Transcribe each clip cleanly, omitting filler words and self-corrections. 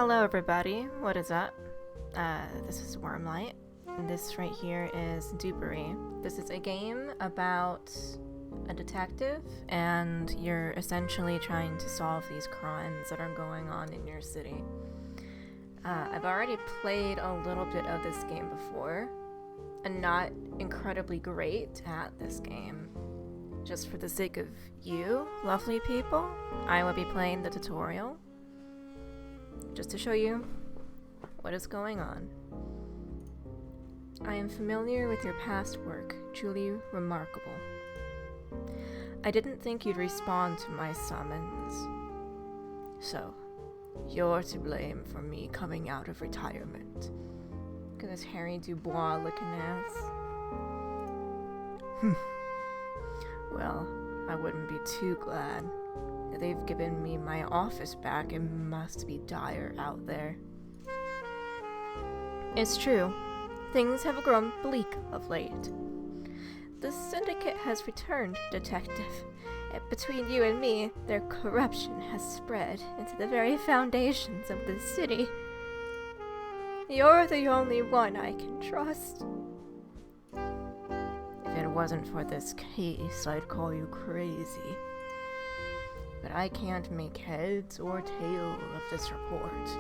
Hello everybody, what is up? This is Wormlight. This right here is Dupery. This is a game about a detective, and you're essentially trying to solve these crimes that are going on in your city. I've already played a little bit of this game before, and not incredibly great at this game. Just for the sake of you, lovely people, I will be playing the tutorial, just to show you what is going on. I am familiar with your past work, truly remarkable. I didn't think you'd respond to my summons. So, you're to blame for me coming out of retirement. Look at this Harry Dubois looking ass. Well, I wouldn't be too glad. They've given me my office back. It must be dire out there. It's true. Things have grown bleak of late. The Syndicate has returned, Detective. Between you and me, their corruption has spread into the very foundations of the city. You're the only one I can trust. If it wasn't for this case, I'd call you crazy. But I can't make heads or tail of this report.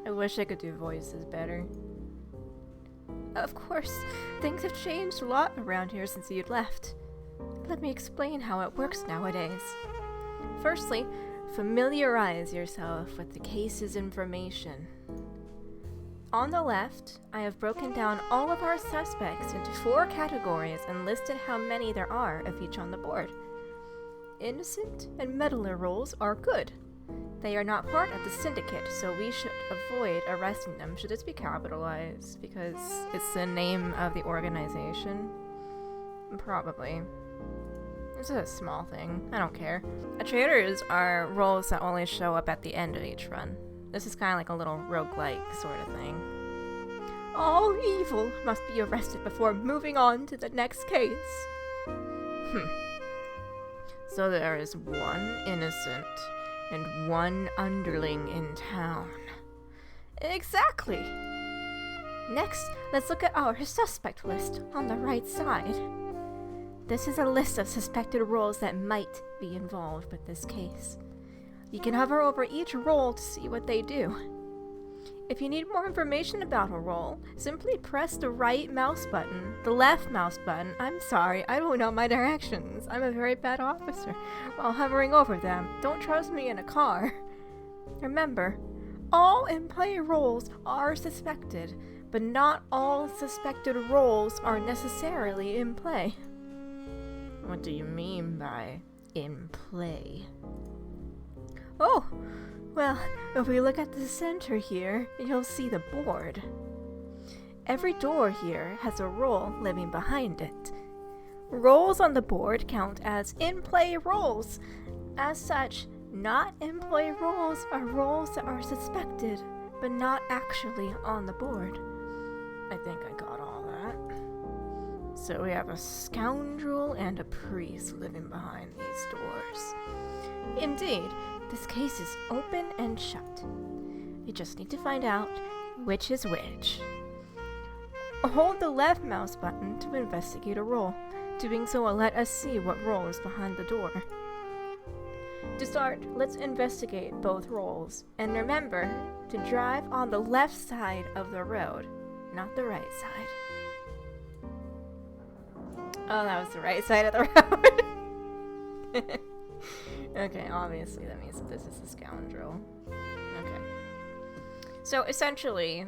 I wish I could do voices better. Of course, things have changed a lot around here since you'd left. Let me explain how it works nowadays. Firstly, familiarize yourself with the case's information. On the left, I have broken down all of our suspects into 4 categories and listed how many there are of each on the board. Innocent and meddler roles are good. They are not part of the Syndicate, so we should avoid arresting them should this be capitalized, because it's the name of the organization. Probably. It's a small thing. I don't care. Traitors are roles that only show up at the end of each run. This is kind of like a little roguelike sort of thing. All evil must be arrested before moving on to the next case. So there is one innocent and one underling in town. Exactly! Next, let's look at our suspect list on the right side. This is a list of suspected roles that might be involved with this case. You can hover over each role to see what they do. If you need more information about a role, simply press the right mouse button, the left mouse button. I'm sorry, I don't know my directions. I'm a very bad officer while hovering over them. Don't trust me in a car. Remember, all in-play roles are suspected, but not all suspected roles are necessarily in play. What do you mean by in play? Oh, well, if we look at the center here, you'll see the board. Every door here has a role living behind it. Roles on the board count as in-play roles. As such, not in-play roles are roles that are suspected, but not actually on the board. I think I got all that. So we have a scoundrel and a priest living behind these doors. Indeed, this case is open and shut. You just need to find out which is which. Hold the left mouse button to investigate a role. Doing so will let us see what role is behind the door. To start, let's investigate both roles. And remember to drive on the left side of the road, not the right side. Oh, that was the right side of the road. Okay, obviously that means that this is a scoundrel. Okay. So essentially,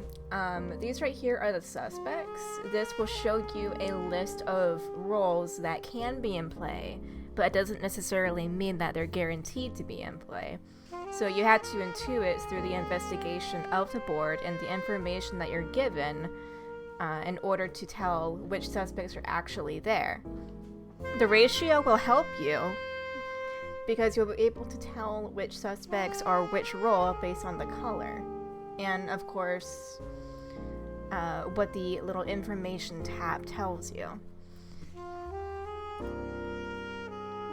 these right here are the suspects. This will show you a list of roles that can be in play, but it doesn't necessarily mean that they're guaranteed to be in play. So you have to intuit through the investigation of the board and the information that you're given in order to tell which suspects are actually there. The ratio will help you, because you'll be able to tell which suspects are which role based on the color. And of course, what the little information tab tells you.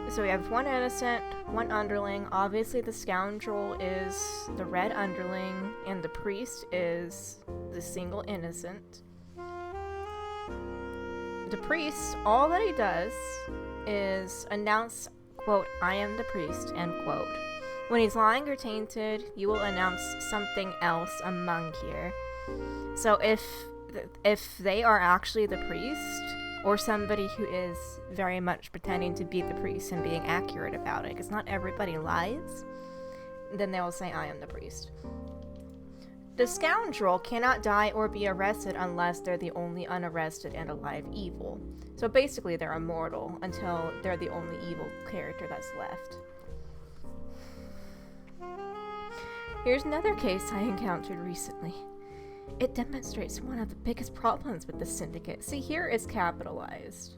So we have one innocent, one underling. Obviously the scoundrel is the red underling, and the priest is the single innocent. The priest, all that he does is announce, quote, "I am the priest," end quote. When he's lying or tainted, you will announce something else among here. So if they are actually the priest, or somebody who is very much pretending to be the priest and being accurate about it, because not everybody lies, then they will say, "I am the priest." The scoundrel cannot die or be arrested unless they're the only unarrested and alive evil. So basically they're immortal until they're the only evil character that's left. Here's another case I encountered recently. It demonstrates one of the biggest problems with the Syndicate. See, here it's capitalized.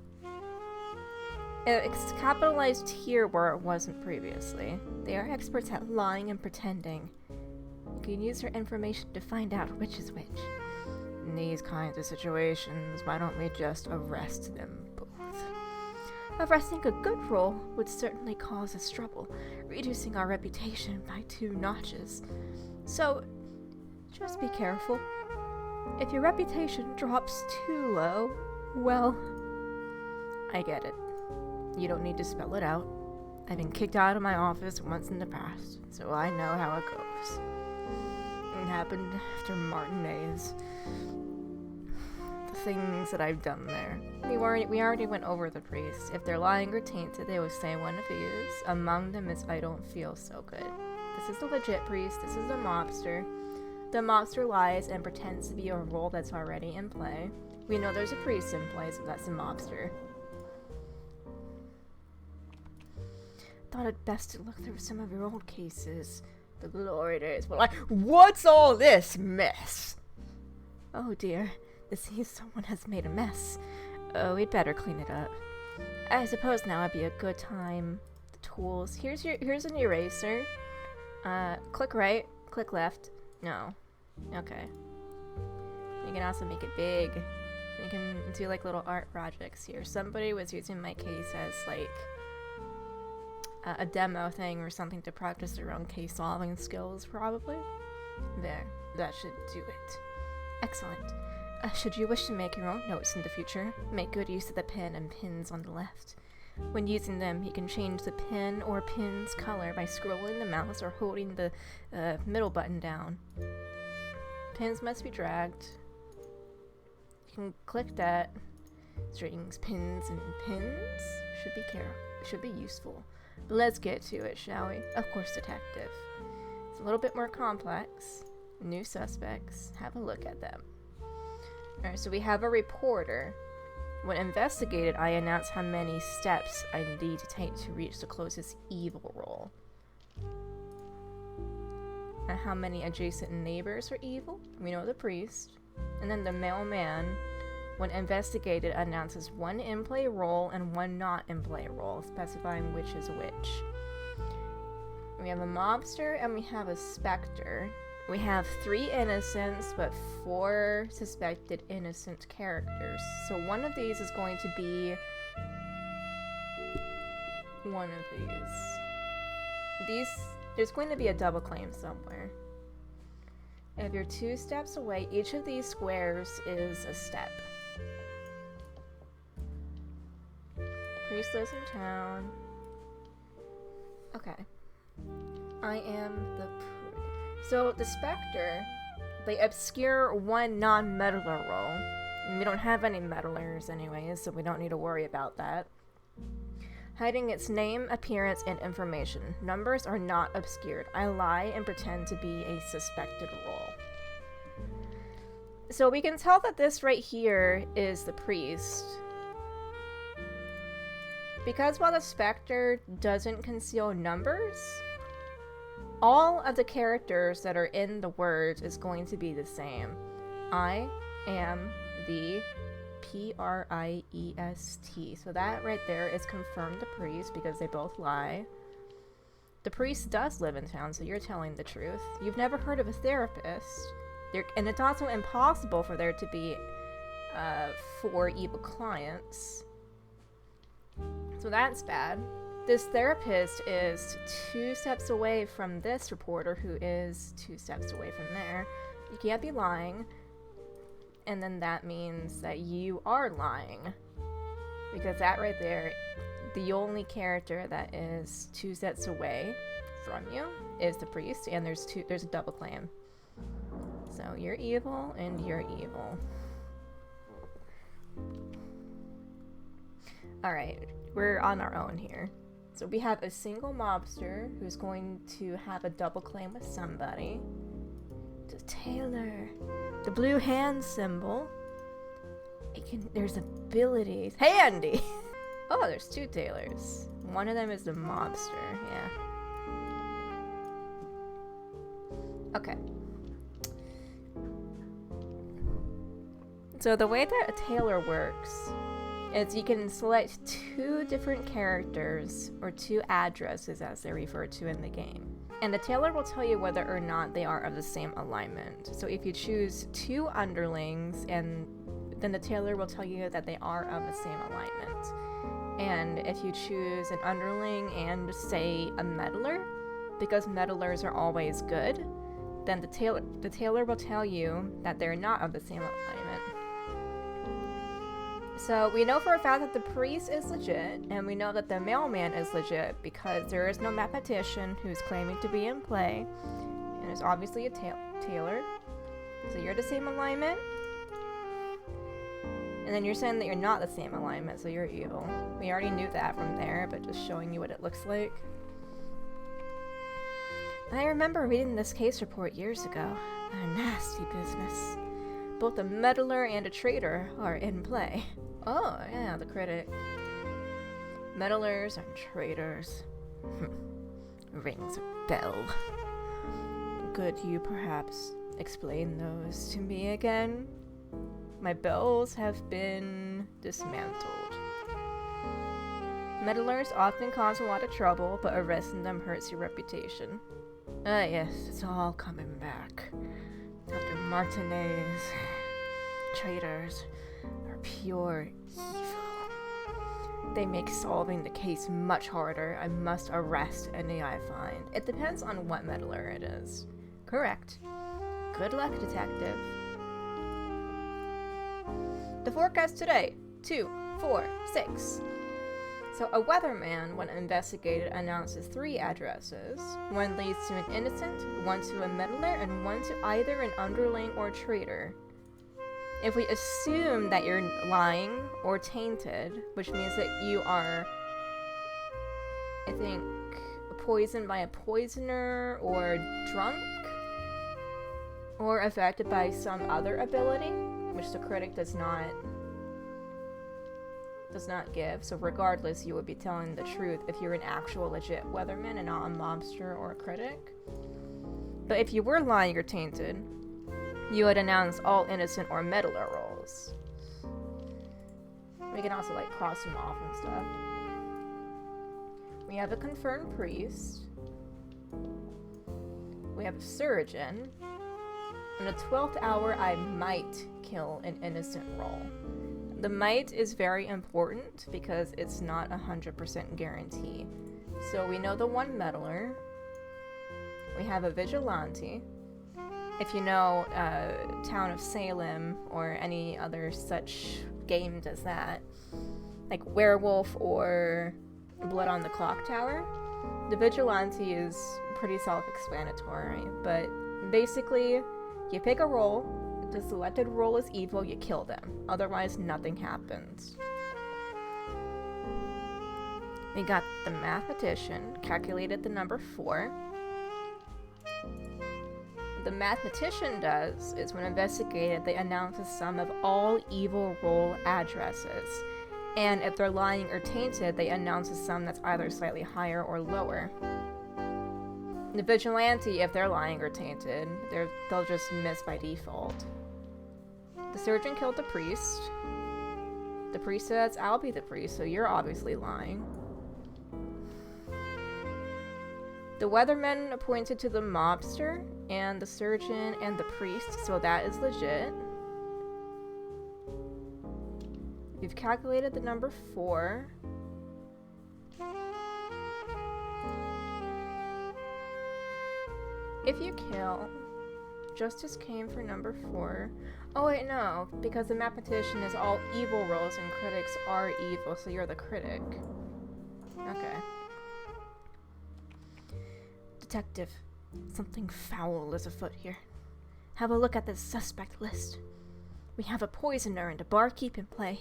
It's capitalized here where it wasn't previously. They are experts at lying and pretending. You can use their information to find out which is which. In these kinds of situations, why don't we just arrest them both? Arresting a good role would certainly cause us trouble, reducing our reputation by 2 notches. So, just be careful. If your reputation drops too low, well, I get it. You don't need to spell it out. I've been kicked out of my office once in the past, so I know how it goes. It happened after Martinez. The things that I've done there. We already went over the priest. If they're lying or tainted, they will say one of these. Among them is "I don't feel so good." This is the legit priest. This is the mobster. The mobster lies and pretends to be a role that's already in play. We know there's a priest in play, so that's a mobster. Thought it best to look through some of your old cases. The glory days were like, "What's all this mess?" Oh dear, it seems someone has made a mess. Oh, we'd better clean it up. I suppose now would be a good time. The tools. Here's an eraser. Click right, click left. No. Okay. You can also make it big. You can do like little art projects here. Somebody was using my case as like a demo thing or something to practice their own case solving skills, probably. There. That should do it. Excellent. Should you wish to make your own notes in the future, make good use of the pen and pins on the left. When using them, you can change the pen or pin's color by scrolling the mouse or holding the middle button down. Pins must be dragged. You can click that. Strings, pins, and pins should be useful. But let's get to it, shall we? Of course, detective. It's a little bit more complex. New suspects. Have a look at them. Alright, so we have a reporter. When investigated, I announce how many steps I need to take to reach the closest evil role. And how many adjacent neighbors are evil? We know the priest. And then the mailman, when investigated, announces 1 in-play role and 1 not in-play role, specifying which is which. We have a mobster and we have a specter. We have 3 innocents, but 4 suspected innocent characters. So one of these is going to be one of these. There's going to be a double claim somewhere. If you're 2 steps away, each of these squares is a step. Priest lives in town. Okay. I am the So the Spectre, they obscure 1 non-meddler role. And we don't have any meddlers anyways, so we don't need to worry about that. Hiding its name, appearance, and information. Numbers are not obscured. I lie and pretend to be a suspected role. So we can tell that this right here is the priest. Because while the Spectre doesn't conceal numbers, all of the characters that are in the words is going to be the same. I am the Priest. So that right there is confirmed the priest because they both lie. The priest does live in town, so you're telling the truth. You've never heard of a therapist. And it's also impossible for there to be 4 evil clients. So that's bad. This therapist is 2 steps away from this reporter, who is 2 steps away from there. You can't be lying. And then that means that you are lying. Because that right there, the only character that is 2 steps away from you is the priest, and there's a double claim. So you're evil and you're evil. Alright, we're on our own here. So we have a single mobster who's going to have a double claim with somebody. The tailor. The blue hand symbol. There's abilities. Handy! Oh, there's 2 tailors. One of them is the mobster, yeah. Okay. So the way that a tailor works is you can select 2 different characters, or 2 addresses as they're referred to in the game. And the tailor will tell you whether or not they are of the same alignment. So if you choose 2 underlings, and then the tailor will tell you that they are of the same alignment. And if you choose an underling and, say, a meddler, because meddlers are always good, then the tailor will tell you that they're not of the same alignment. So we know for a fact that the priest is legit, and we know that the mailman is legit because there is no mathematician who's claiming to be in play, and there's obviously a tailor. So you're the same alignment, and then you're saying that you're not the same alignment, so you're evil. We already knew that from there, but just showing you what it looks like. I remember reading this case report years ago. A nasty business. Both a meddler and a traitor are in play. Oh, yeah, the critic. Meddlers and traitors. Rings a bell. Could you perhaps explain those to me again? My bells have been dismantled. Meddlers often cause a lot of trouble, but arresting them hurts your reputation. Ah, yes, it's all coming back. Dr. Martinez. Traitors are pure evil. They make solving the case much harder. I must arrest any I find. It depends on what meddler it is. Correct. Good luck, detective. The forecast today, 2, 4, 6. So a weatherman, when investigated, announces 3 addresses. 1 leads to an innocent, 1 to a meddler, and 1 to either an underling or traitor. If we assume that you're lying or tainted, which means that you are, I think, poisoned by a poisoner or drunk, or affected by some other ability, which the critic does not give, so regardless, you would be telling the truth if you're an actual legit weatherman and not a mobster or a critic. But if you were lying or tainted, you would announce all innocent or meddler roles. We can also like cross them off and stuff. We have a confirmed priest. We have a surgeon. In the 12th hour, I might kill an innocent role. The might is very important because it's not 100% guarantee. So we know the 1 meddler. We have a vigilante. If you know Town of Salem or any other such game does that, like Werewolf or Blood on the Clocktower, the vigilante is pretty self-explanatory, but basically you pick a role. The selected role is evil, you kill them. Otherwise, nothing happens. We got the mathematician, calculated the number 4. The mathematician does is when investigated, they announce a sum of all evil role addresses. And if they're lying or tainted, they announce a sum that's either slightly higher or lower. The vigilante, if they're lying or tainted, they'll just miss by default. The surgeon killed the priest. The priest says, I'll be the priest, so you're obviously lying. The weatherman appointed to the mobster, and the surgeon and the priest, so that is legit. You've calculated the number 4. If you kill, justice came for number 4. Oh wait, no, because the mathematician is all evil rolls and critics are evil, so you're the critic. Okay. Detective, something foul is afoot here. Have a look at this suspect list. We have a poisoner and a barkeep in play.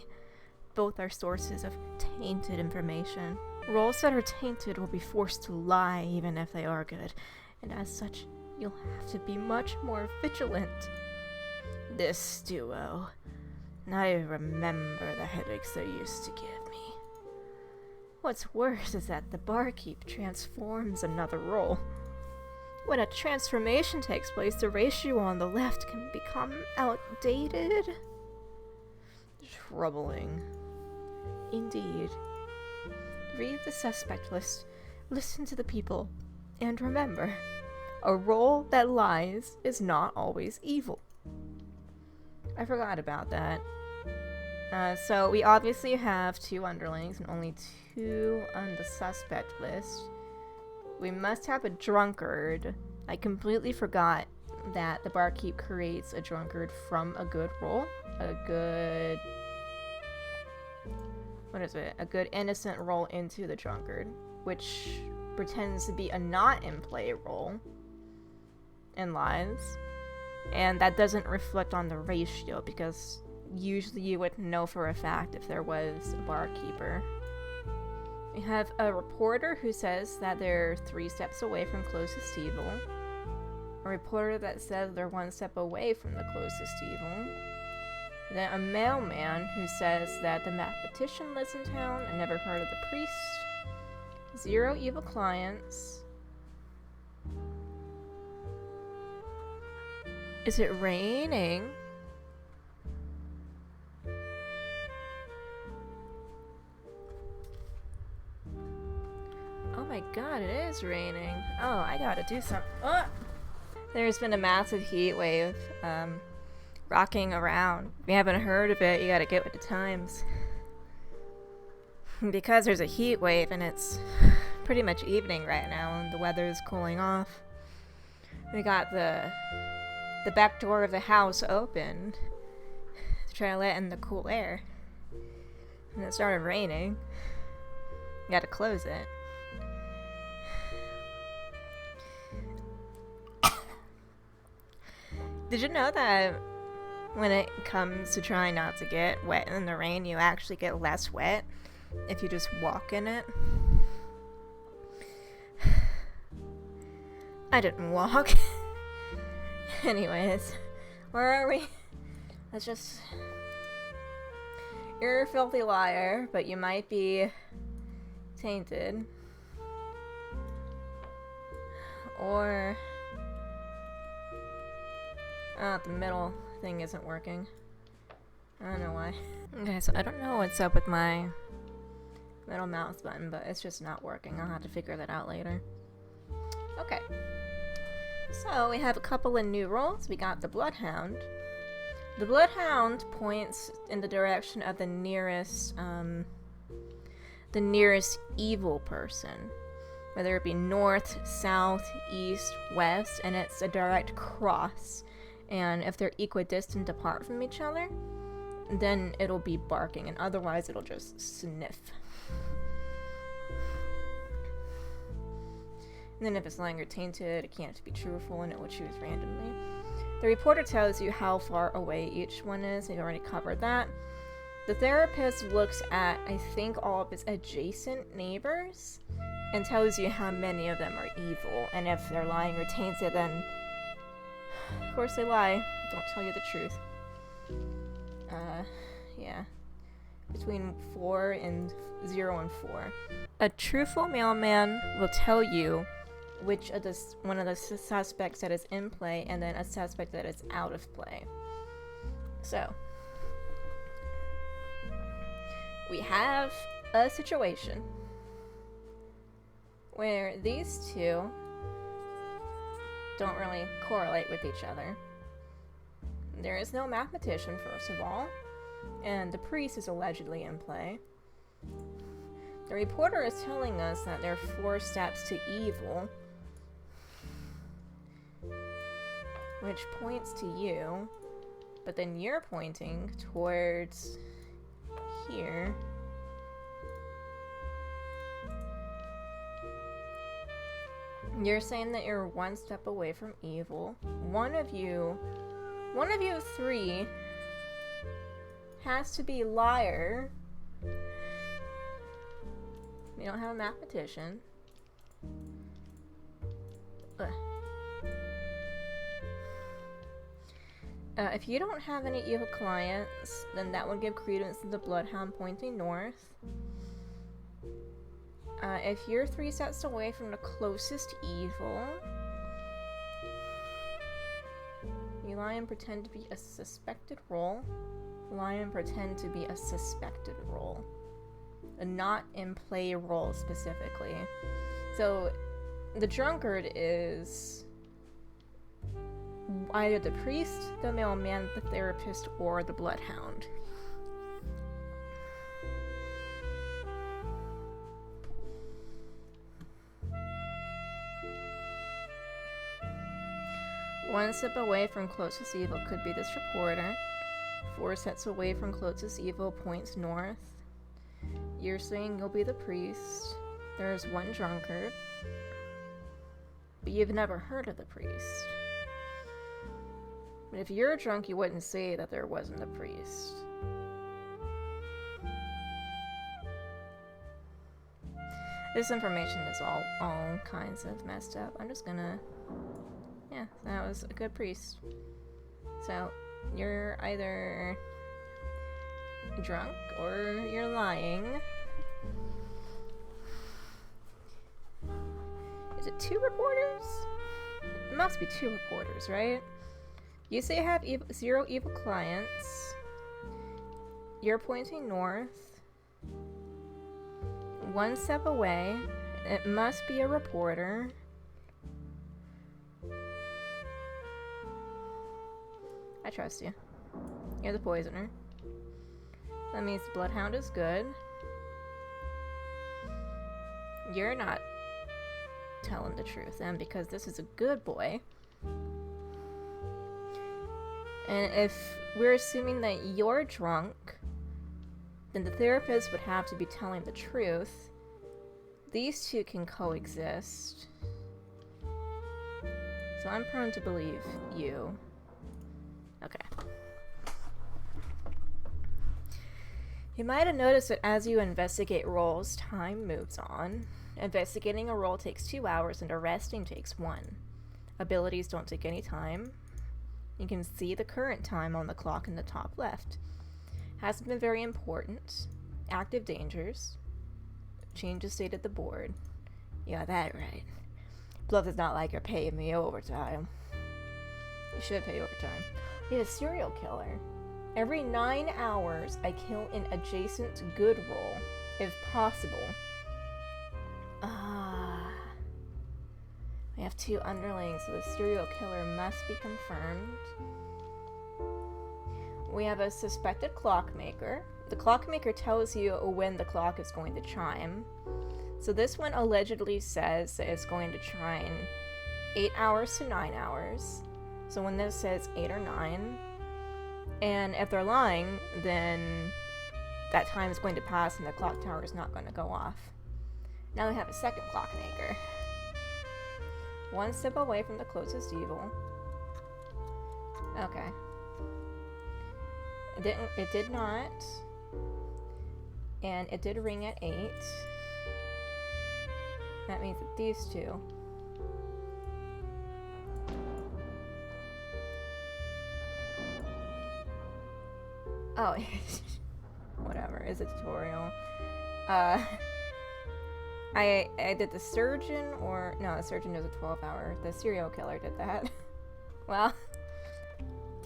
Both are sources of tainted information. Roles that are tainted will be forced to lie even if they are good, and as such, you'll have to be much more vigilant. This duo. I remember the headaches they used to give me. What's worse is that the barkeep transforms another role. When a transformation takes place, the ratio on the left can become outdated. Troubling. Indeed. Read the suspect list, listen to the people, and remember, a role that lies is not always evil. I forgot about that. So we obviously have 2 underlings and only 2 on the suspect list. We must have a drunkard. I completely forgot that the barkeep creates a drunkard from a good role. A good innocent role into the drunkard, which pretends to be a not in play role and lies. And that doesn't reflect on the ratio, because usually you would know for a fact if there was a barkeeper. We have a reporter who says that they're 3 steps away from closest evil. A reporter that says they're 1 step away from the closest evil. Then a mailman who says that the mathematician lives in town and never heard of the priest. 0 evil clients. Is it raining? Oh my god, it is raining. Oh, I gotta do something. Oh! There's been a massive heat wave, rocking around. If you haven't heard of it, you gotta get with the times. Because there's a heat wave and it's pretty much evening right now and the weather is cooling off. We got the back door of the house open to try to let in the cool air. And it started raining. You gotta close it. Did you know that when it comes to trying not to get wet in the rain, you actually get less wet if you just walk in it? I didn't walk. Anyways, where are we? Let's just... You're a filthy liar, but you might be tainted. Or... the middle thing isn't working. I don't know why. Okay, so I don't know what's up with my middle mouse button, but it's just not working. I'll have to figure that out later. Okay. So we have a couple of new roles. We got the Bloodhound. The Bloodhound points in the direction of the nearest evil person. Whether it be north, south, east, west, and it's a direct cross. And if they're equidistant apart from each other, then it'll be barking, and otherwise it'll just sniff. And then if it's lying or tainted, it can't be truthful, and it will choose randomly. The reporter tells you how far away each one is. We've already covered that. The therapist looks at, I think, all of his adjacent neighbors and tells you how many of them are evil. And if they're lying or tainted, then of course they lie. Don't tell you the truth. Yeah. Between 0 and 4. A truthful mailman will tell you which of one of the suspects that is in play, and then a suspect that is out of play. So, we have a situation where these two don't really correlate with each other. There is no mathematician, first of all, and the priest is allegedly in play. The reporter is telling us that there are 4 steps to evil. which points to you, but then you're pointing towards here. You're saying that you're one step away from evil. One of you three has to be liar. We don't have a mathematician. If you don't have any evil clients, then that would give credence to the bloodhound pointing north. If you're 3 steps away from the closest evil, you lie and pretend to be a suspected role. Lie and pretend to be a suspected role. A not in play role specifically. So the drunkard is either the priest, the mailman, the therapist, or the bloodhound. One step away from closest evil could be this reporter. 4 steps away from closest evil points north. You're saying you'll be the priest. There's one drunkard. But you've never heard of the priest. But if you're drunk, you wouldn't say that there wasn't a priest. This information is all kinds of messed up. I'm just gonna... Yeah, that was a good priest. So, you're either drunk or you're lying. Is it 2 reporters? It must be 2 reporters, right? You say you have 0 evil clients. You're pointing north. 1 step away. It must be a reporter. I trust you. You're the poisoner. That means the bloodhound is good. You're not telling the truth then, because this is a good boy. And if we're assuming that you're drunk, then the therapist would have to be telling the truth. These 2 can coexist. So I'm prone to believe you. Okay. You might have noticed that as you investigate roles, time moves on. Investigating a role takes 2 hours and arresting takes 1. Abilities don't take any time. You can see the current time on the clock in the top left. Hasn't been very important. Active dangers. Change the state of the board. You got that right. Bluff is not like you're paying me overtime. You should pay overtime. You have a serial killer. Every 9 hours, I kill an adjacent good role, if possible. We have 2 underlings, so the serial killer must be confirmed. We have a suspected clockmaker. The clockmaker tells you when the clock is going to chime. So this one allegedly says that it's going to chime 8 hours to 9 hours. So when this says 8 or 9, and if they're lying, then that time is going to pass and the clock tower is not going to go off. Now we have a second clockmaker. 1 step away from the closest evil. Okay. It did not. And it did ring at 8. That means that these 2. Oh, whatever, it's a tutorial. I did the surgeon, or no, the surgeon was a 12-hour. The serial killer did that. Well,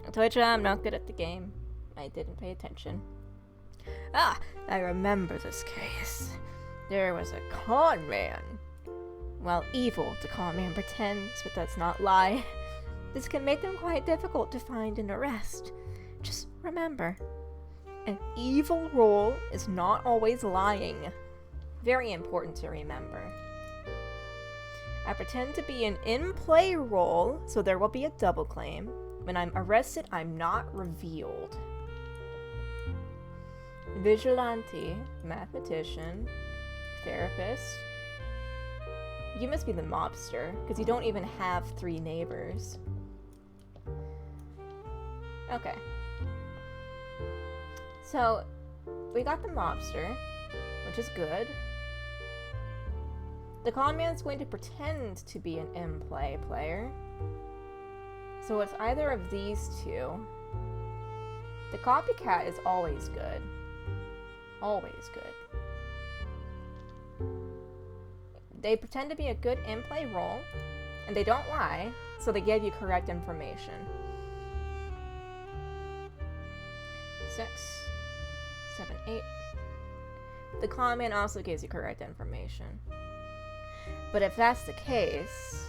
I told you I'm not good at the game. I didn't pay attention. Ah, I remember this case. There was a con man. Well, evil, the con man pretends, but does not lie. This can make them quite difficult to find and arrest. Just remember, an evil role is not always lying. Very important to remember. I pretend to be an in-play role, so there will be a double claim. When I'm arrested, I'm not revealed. Vigilante, mathematician, therapist. You must be the mobster, because you don't even have 3 neighbors. Okay. So, we got the mobster, which is good. The con man is going to pretend to be an in-play player. So it's either of these two. The copycat is always good. Always good. They pretend to be a good in-play role, and they don't lie, so they give you correct information. 6, 7, 8. The con man also gives you correct information. But if that's the case...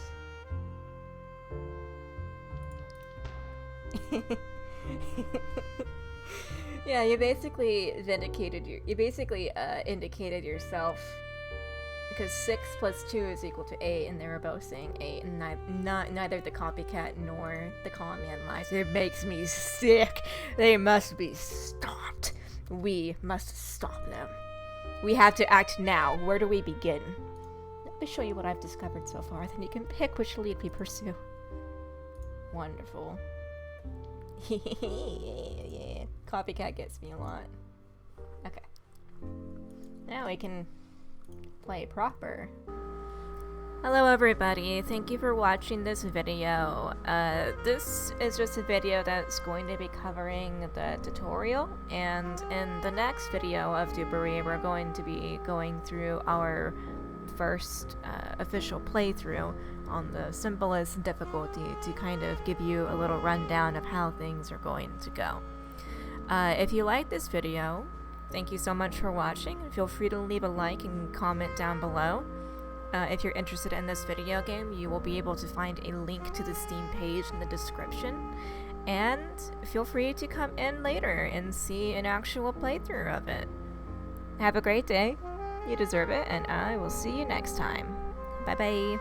yeah, you basically indicated yourself, because 6 plus 2 is equal to 8, and they were both saying 8, and neither the copycat nor the con man lies. It makes me sick. They must be stopped. We must stop them. We have to act now. Where do we begin? Let me show you what I've discovered so far, then you can pick which lead we pursue. Wonderful. Yeah. Copycat gets me a lot. Okay. Now we can play proper. Hello everybody, thank you for watching this video. This is just a video that's going to be covering the tutorial, and in the next video of Dupery, we're going to be going through our first official playthrough on the simplest difficulty to kind of give you a little rundown of how things are going to go. If you like this video, thank you so much for watching. Feel free to leave a like and comment down below. If you're interested in this video game, you will be able to find a link to the Steam page in the description. And feel free to come in later and see an actual playthrough of it. Have a great day. You deserve it, and I will see you next time. Bye bye.